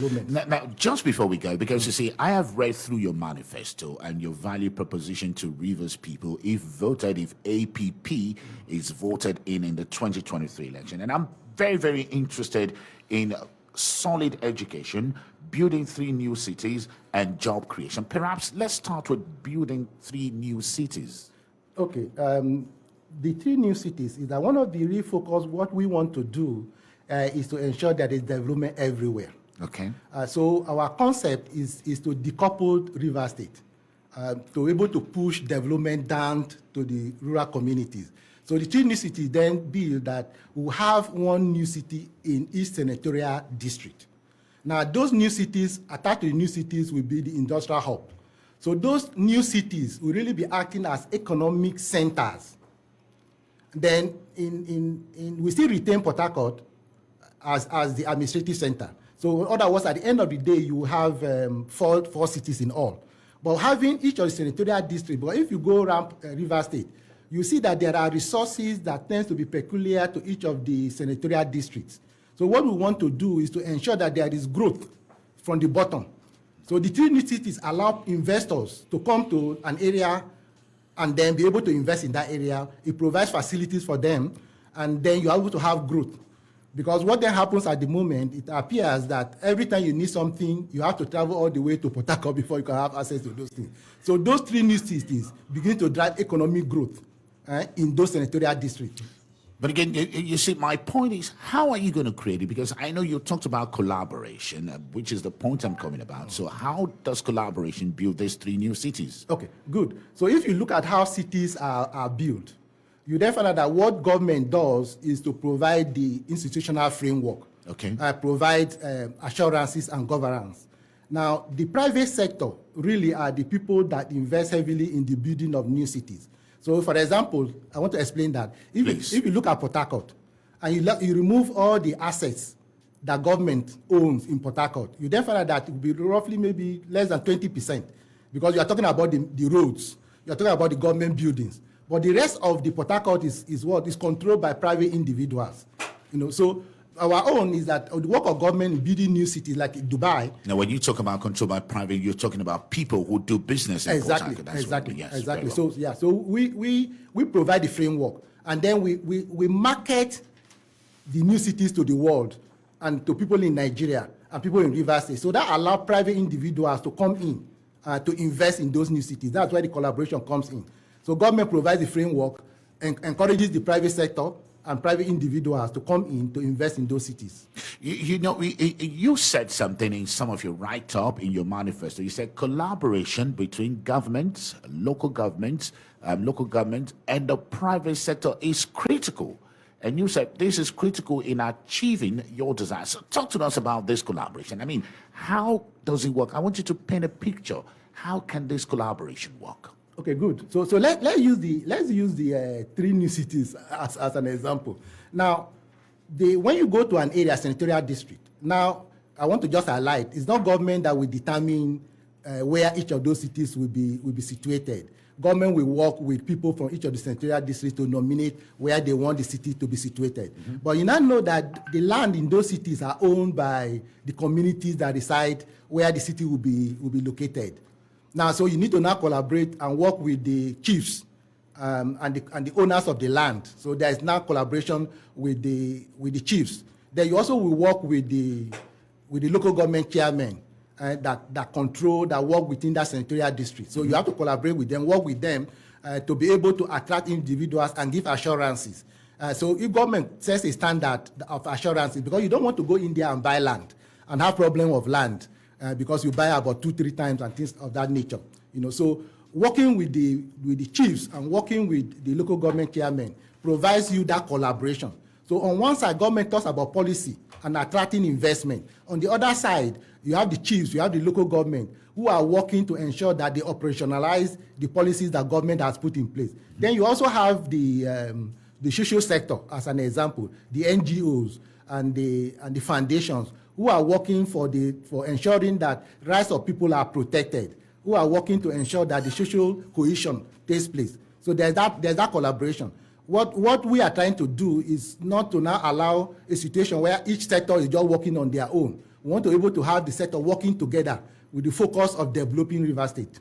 Now, just before we go, because you see, I have read through your manifesto and your value proposition to Rivers people if APP is voted in the 2023 election. And I'm very, very interested in solid education, building 3 new cities, and job creation. Perhaps let's start with building 3 new cities. Okay. The 3 new cities is that one of the real focus, what we want to do is to ensure that there's development everywhere. Okay. So our concept is to decouple River State, to be able to push development down to the rural communities. So the 3 new cities then build that we'll have 1 new city in each senatorial district. Now those new cities, attached to the new cities, will be the industrial hub. So those new cities will really be acting as economic centers. Then we still retain Port Harcourt as the administrative center. So in other words, at the end of the day, you have 4 cities in all. But having each of the senatorial districts, but if you go around River State, you see that there are resources that tend to be peculiar to each of the senatorial districts. So what we want to do is to ensure that there is growth from the bottom. So the 3 new cities allow investors to come to an area and then be able to invest in that area. It provides facilities for them, and then you're able to have growth. Because what then happens at the moment, it appears that every time you need something, you have to travel all the way to Port Harcourt before you can have access to those things. So those 3 new cities begin to drive economic growth in those senatorial districts. But again, you see, my point is, how are you going to create it? Because I know you talked about collaboration, which is the point I'm coming about. So how does collaboration build these 3 new cities? Okay, good. So if you look at how cities are built, you then find out that what government does is to provide the institutional framework, okay, provide assurances and governance. Now, the private sector really are the people that invest heavily in the building of new cities. So, for example, I want to explain that. If you look at Port Harcourt and you remove all the assets that government owns in Port Harcourt, you then find out that it will be roughly maybe less than 20%, because you are talking about the roads, you are talking about the government buildings. But the rest of the Port Harcourt is what is controlled by private individuals. So our own is that the work of government in building new cities like Dubai. Now, when you talk about control by private, you're talking about people who do business in Port Harcourt. Exactly. So yeah, so we provide the framework, and then we market the new cities to the world and to people in Nigeria and people in Rivers State. So that allows private individuals to come in to invest in those new cities. That's where the collaboration comes in. So government provides the framework and encourages the private sector and private individuals to come in to invest in those cities. You said something in some of your write-up in your manifesto. You said collaboration between governments, local governments, and the private sector is critical. And you said this is critical in achieving your desires. So talk to us about this collaboration. I mean, how does it work? I want you to paint a picture. How can this collaboration work? Okay, good. So let's use the 3 new cities as an example. Now, when you go to an area, senatorial district, now I want to just highlight, it's not government that will determine where each of those cities will be situated. Government will work with people from each of the senatorial districts to nominate where they want the city to be situated. Mm-hmm. But you now know that the land in those cities are owned by the communities that decide where the city will be located. Now, so you need to now collaborate and work with the chiefs and the owners of the land. So there is now collaboration with the chiefs. Then you also will work with the local government chairmen that work within that senatorial district. So you have to collaborate with them, work with them to be able to attract individuals and give assurances. So if government sets a standard of assurances, because you don't want to go in there and buy land and have problem of land. Because you buy about 2-3 times and things of that nature, So working with the chiefs and working with the local government chairmen provides you that collaboration. So on one side, government talks about policy and attracting investment. On the other side, you have the chiefs, you have the local government who are working to ensure that they operationalize the policies that government has put in place. Mm-hmm. Then you also have the social sector as an example, the NGOs and the foundations, who are working for ensuring that rights of people are protected, who are working to ensure that the social cohesion takes place. So there's that collaboration. What we are trying to do is not to now allow a situation where each sector is just working on their own. We want to be able to have the sector working together with the focus of developing River State.